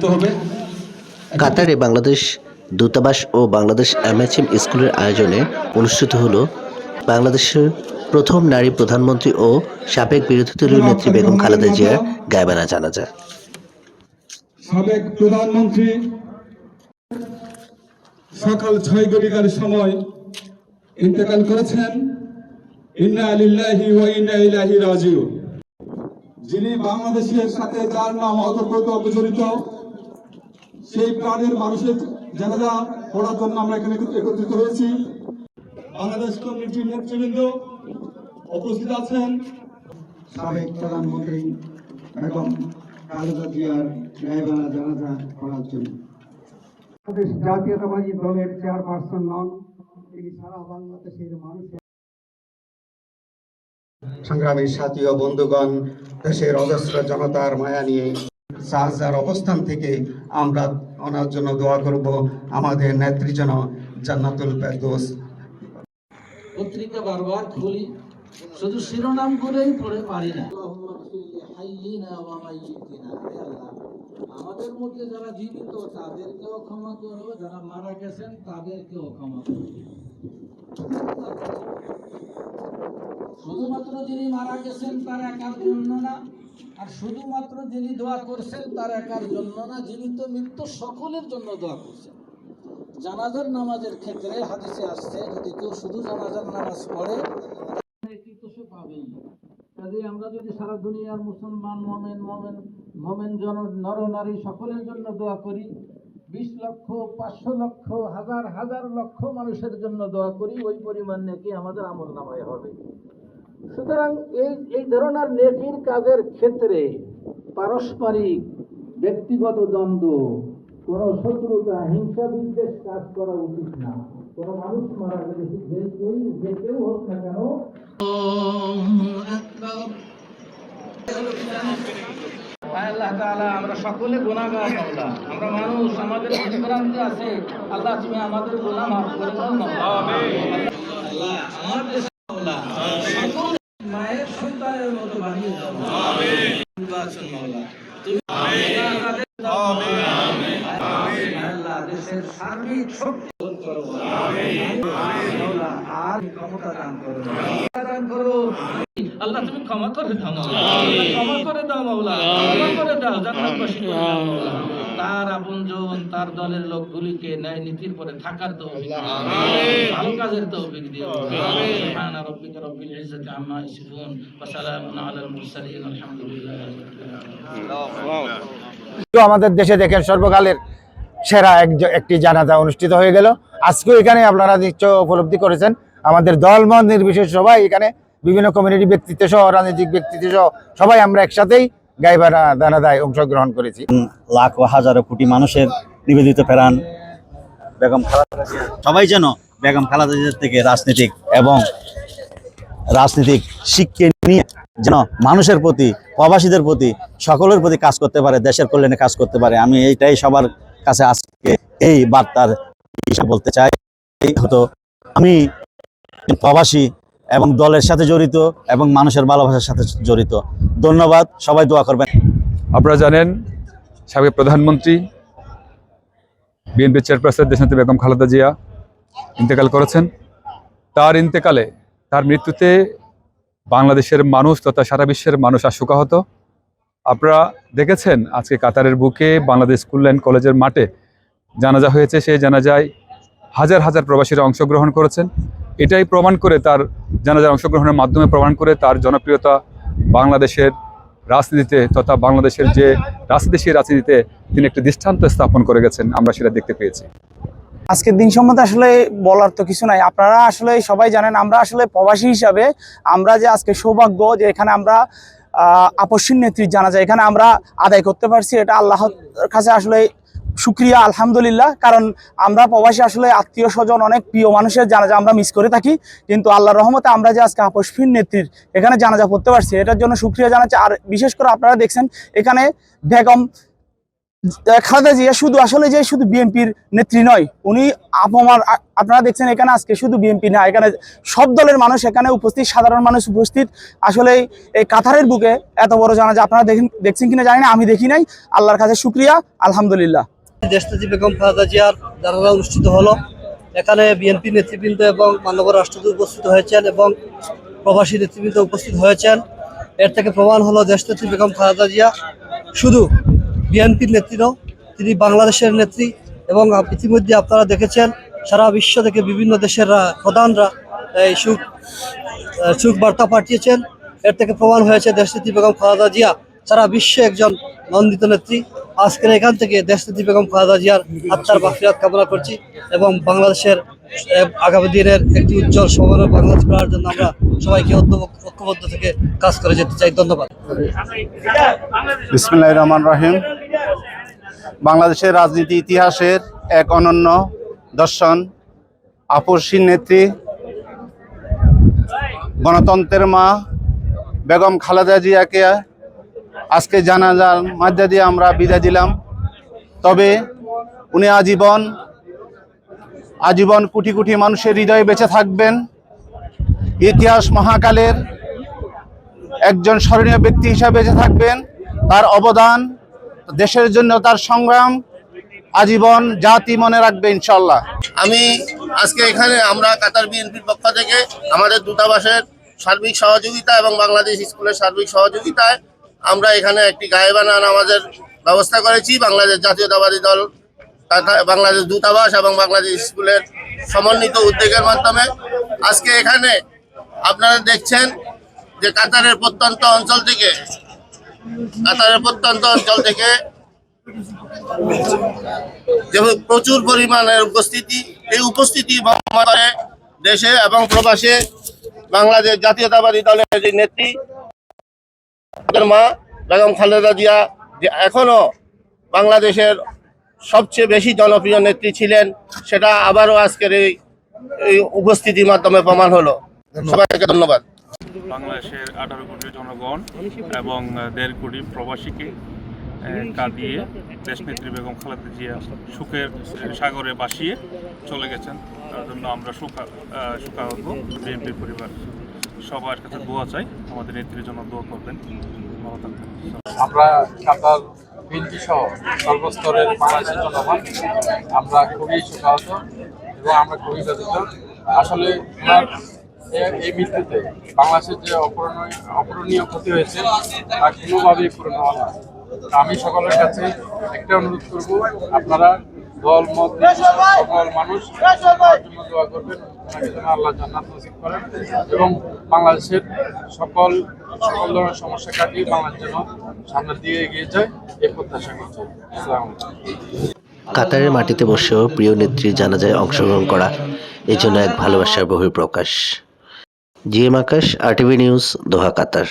লিখতে হবে। কাতারে বাংলাদেশ দূতাবাস ও বাংলাদেশ এমএচএম স্কুলের আয়োজনে অনুষ্ঠিত হলো বাংলাদেশের প্রথম নারী প্রধানমন্ত্রী ও সাবেক বিরোধী দলীয় নেত্রী বেগম খালেদা জিয়ার গায়বানা জানাজা। সাবেক প্রধানমন্ত্রী সকাল ৬ ঘটিকার সময় ইন্তেকাল করেছেন। ইন্না লিল্লাহি ওয়া ইন্না ইলাইহি রাজিউন। যিনি বাংলাদেশের সাথে যার নাম অতপ্রত জড়িত, সেই প্রাণের মানুষের জানাজা পড়ার জন্য আমরা এখানে একত্রিত হয়েছি। বাংলাদেশ কমিটির নেতৃবৃন্দ উপস্থিত আছেন। সাবেক প্রধানমন্ত্রী বেগম খালেদা জিয়ার গায়বানা জানাজা পড়ার জন্য বাংলাদেশ জাতীয়তাবাদী দলের চেয়ারপারসন নন, তিনি সারা বাংলাদেশের মানুষের সংগ্রামী সাথী ও বন্ধুগণ, দেশের অজস্র জনতার মায়া নিয়ে যার অবস্থান থেকে আমরা ওনার জন্য দোয়া করব। আমাদের নেত্রী যেন জান্নাতুল ফেরদৌস। পত্রিকা বারবার খুলি, শুধু শিরোনাম করেই পড়ে পারি না। আমাদের মধ্যে যারা জীবিত তাদেরকেও ক্ষমা করো, যারা মারা গেছেন তাদেরকেও ক্ষমা করো। শুধুমাত্র যিনি মারা গেছেন তার একার জন্য না, আর শুধুমাত্র যিনি দোয়া করছেন তার একার জন্য না, জীবিত মৃত্যু সকলের জন্য দোয়া করছেন। জানাজার নামাজের ক্ষেত্রে হাদিসে আসছে, যদি কেউ শুধু জানাজার নামাজ পড়ে নেতৃত্ব সে পাবেই। কাজে আমরা যদি সারা দুনিয়ার মুসলমান মোমেন নর নারী সকলের জন্য দোয়া করি, 20 লক্ষ 500 লক্ষ হাজার হাজার লক্ষ মানুষের জন্য দোয়া করি, ওই পরিমাণ নেকি আমাদের আমলনামায় হবে। সুতরাং এই ধরনের নেকির কাজের ক্ষেত্রে পারস্পরিক ব্যক্তিগত দ্বন্দ্ব, কোন শত্রুতা, হিংসা বিদ্বেষ কাজ করা উচিত না। কোন মানুষ মারা গেলে যে কেউ হোক না কেন, আল্লাহ তাআলা আমরা সকলে গুনাহগার মাওলা, আমরা মানুষ, আমাদের বিভ্রান্তি আছে, আল্লাহ তুমি আমাদের গুনাহ মাফ করে দাও। আমিন। আল্লাহ আমাদের মাওলা সকল মায়ের সন্তানের মতো বানিয়ে দাও। আমিন। নির্বাচন মাওলা তুমি আমাদের দাও। আমিন। আমিন। আল্লাহ দেশের সার্বিক শক্তি করো। আমিন। মাওলা আর ক্ষমতা দান করো, দান করো। আল্লাহ তুমি ক্ষমা করে দাও মাওলা, ক্ষমা করে দাও মাওলা, ক্ষমা করে দাও, জান্নাতবাসী করে দাও মাওলা। তার আপনজন, তার দলের লোকগুলিকে ন্যায় নীতির পরে থাকার তৌফিক দাও, ভালো কাজের তৌফিক দিও। সুবহান রাব্বিকা রব্বিল ইজ্জাতি আম্মা ইয়াসিফুন ওয়া সালামুন আলাল মুরসালিন আলহামদুলিল্লাহি রাব্বিল আলামিন। আমাদের দেশে দেখেন সর্বকালের সেরা একটি জানাজা অনুষ্ঠিত হয়ে গেল। আজকেও এখানে আপনারা নিশ্চয় উপলব্ধি করেছেন, আমাদের দলমত নির্বিশেষে সবাই এখানে, বিভিন্ন কমিউনিটি ব্যক্তিত্ব সহ, রাজনৈতিক ব্যক্তিত্ব সহ সবাই আমরা একসাথেই গায়বানা জানাজায় অংশগ্রহণ করেছি। লাখ ও হাজারো কোটি মানুষের নিবেদিত প্রাণ বেগম খালেদা জিয়া, সবাই যেন বেগম খালেদা জিয়া থেকে রাজনৈতিক শিক্ষা নিয়ে যেন মানুষের প্রতি, প্রবাসীদের প্রতি, সকলের প্রতি কাজ করতে পারে, দেশের কল্যাণে কাজ করতে পারে। আমি এইটাই সবার কাছে আজকে এই বার্তার বলতে চাই। হতো আমি প্রবাসী এবং দলের সাথে জড়িত এবং মানুষের ভালোবাসার সাথে জড়িত। ধন্যবাদ, সবাই দোয়া করবেন। আপনারা জানেন সাবেক প্রধানমন্ত্রী বিএনপি চেয়ারপারসন দেশনেত্রী বেগম খালেদা জিয়া ইন্তেকাল করেছেন। তার ইন্তেকালে, তার মৃত্যুতে বাংলাদেশের মানুষ তথা সারা বিশ্বের মানুষ আশঙ্কাহত। আপনারা দেখেছেন আজকে কাতারের বুকে বাংলাদেশ স্কুল অ্যান্ড কলেজের মাঠে জানাজা হয়েছে। সেই জানাজায় হাজার হাজার প্রবাসীরা অংশগ্রহণ করেছেন। এটাই প্রমাণ করে, তার জানাজার অংশগ্রহণের মাধ্যমে প্রমাণ করে তার জনপ্রিয়তা বাংলাদেশের রাজনীতিতে তথা বাংলাদেশের যে রাজনীতি, সেই রাজনীতিতে তিনি একটি দৃষ্টান্ত স্থাপন করে গেছেন, আমরা সেটা দেখতে পেয়েছি। আজকের দিন সম্বন্ধে আসলে বলার তো কিছু নাই, আপনারা আসলে সবাই জানেন। আমরা আসলে প্রবাসী হিসাবে আমরা যে আজকে সৌভাগ্য যে এখানে আমরা আপসীন নেত্রীর জানাজা এখানে আমরা আদায় করতে পারছি, এটা আল্লাহর কাছে আসলে শুকরিয়া, আলহামদুলিল্লাহ। কারণ আমরা প্রবাসী আসলে আত্মীয় স্বজন, অনেক প্রিয় মানুষের জানাজা আমরা মিস করে থাকি, কিন্তু আল্লাহর রহমতে আমরা যে আজকে আপসীন নেত্রীর এখানে জানাজা পড়তে পারছি, এটার জন্য শুকরিয়া জানাচ্ছি। আর বিশেষ করে আপনারা দেখছেন এখানে বেগম খালেদা জিয়া শুধু বিএনপির নেত্রী নয়, উনি আপনারা দেখছেন এখানে আজকে শুধু বিএনপি না, এখানে সব দলের মানুষ এখানে উপস্থিত, সাধারণ মানুষ উপস্থিত। আসলে এই কাতারের বুকে এত বড় জানাজা আপনারা দেখছেন কিনা জানি না, আমি দেখি নাই। আল্লাহর কাছে শুকরিয়া, আলহামদুলিল্লাহ। দেশনেত্রী বেগম খালেদা জিয়ার জানাজা অনুষ্ঠিত হলো। এখানে বিএনপি নেতৃবৃন্দ এবং মাননীয় রাষ্ট্রদূত উপস্থিত হয়েছেন এবং প্রবাসী নেতৃবৃন্দ উপস্থিত হয়েছেন। এর থেকে প্রমাণ হলো দেশনেত্রী বেগম খালেদা জিয়া শুধু বিএনপির নেত্রী নয়, তিনি বাংলাদেশের নেত্রী। এবং ইতিমধ্যে আপনারা দেখেছেন সারা বিশ্ব থেকে বিভিন্ন দেশের প্রধানরা এই সুখ বার্তা পাঠিয়েছেন। এর থেকে প্রমাণ হয়েছে দেশনেত্রী বেগম খালেদা জিয়া সারা বিশ্বে একজন নন্দিত নেত্রী। আজকের এখান থেকে দেশনেত্রী বেগম খালেদা জিয়ার আত্মার মাগফিরাত কামনা করছি এবং বাংলাদেশের আগামী দিনের একটি উজ্জ্বল সময় বাংলাদেশ করার জন্য আমরা সবাইকে ঐক্যবদ্ধ থেকে কাজ করে যেতে চাই। ধন্যবাদ। বিসমিল্লাহির রহমানির রহিম। বাংলাদেশের রাজনীতি ইতিহাসের এক অনন্য দর্শন, আপসহীন নেত্রী, গণতন্ত্রের মা বেগম খালেদা জিয়াকে আজকে জানাজার মধ্যে দিয়ে আমরা বিদায় দিলাম। তবে উনি আজীবন কোটি কোটি মানুষের হৃদয়ে বেঁচে থাকবেন। ইতিহাস মহাকালের একজন স্মরণীয় ব্যক্তি হিসাবে বেঁচে থাকবেন। তার অবদান, দেশের জন্য তার সংগ্রাম আজীবন জাতি মনে রাখবে ইনশাল্লাহ। আমি আজকে এখানে আমরা কাতার বিএনপির পক্ষ থেকে আমাদের দূতাবাসের সার্বিক সহযোগিতা এবং বাংলাদেশ স্কুলের সার্বিক সহযোগিতায় আমরা এখানে একটি গায়েবানা নামাজের ব্যবস্থা করেছি। বাংলাদেশ জাতীয়তাবাদী দল, বাংলাদেশ দূতাবাস এবং বাংলাদেশ স্কুলের সমন্বিত উদ্যোগের মাধ্যমে আজকে এখানে আপনারা দেখছেন যে কাতারের প্রত্যন্ত অঞ্চল থেকে যে প্রচুর পরিমাণের উপস্থিতি, এই উপস্থিতি দেশে এবং প্রবাসে বাংলাদেশ জাতীয়তাবাদী দলের যে নেত্রী মা বেগম খালেদা জিয়া, যে এখনো বাংলাদেশের সবচেয়ে বেশি জনপ্রিয় নেত্রী ছিলেন, সেটা আবারও আজকের এই উপস্থিতির মাধ্যমে প্রমাণ হলো। সবাইকে ধন্যবাদ। বাংলাদেশের 18 কোটি জনগণ এবং 1.5 কোটি প্রবাসীকে কাঁদিয়ে দেশনেত্রী বেগম খালেদা জিয়া সুখের সাগরে ভাসিয়ে চলে গেছেন। তার জন্য আমরা শোকাহত বিএনপির পরিবার সবার কাছে দোয়া চাই, আমাদের নেত্রীর জন্য দোয়া করবেন। ভালো থাকবেন। আমরা কাতার বিএনপি সহ সর্বস্তরের বাংলাদেশের জনগণ আমরা খুবই শোকাহত এবং আমরা খুবই ব্যথিত। আসলে এই মৃত্যুতে বাংলাদেশের যে অপূরণীয় ক্ষতি হয়েছে তা কোনোভাবেই পূরণ হওয়া না। আমি সকলের কাছে একটা অনুরোধ করব, আপনারা দল মত সকল মানুষ জন্য দোয়া করবেন, ওনাকে যেন আল্লাহ জান্নাত নসিব করেন এবং বাংলাদেশের সকল ধরনের সমস্যা কাটিয়ে বাংলাদেশ যেন সামনের দিকে এগিয়ে যায়, এই প্রত্যাশা করছি। আসসালামু আলাইকুম। কাতারের মাটিতে বসেও প্রিয় নেত্রীর জানাজায় অংশগ্রহণ করা এজন্য এক ভালোবাসার বহিঃপ্রকাশ। জিএম আকাশ, RTV নিউজ, দোহা, কাতার।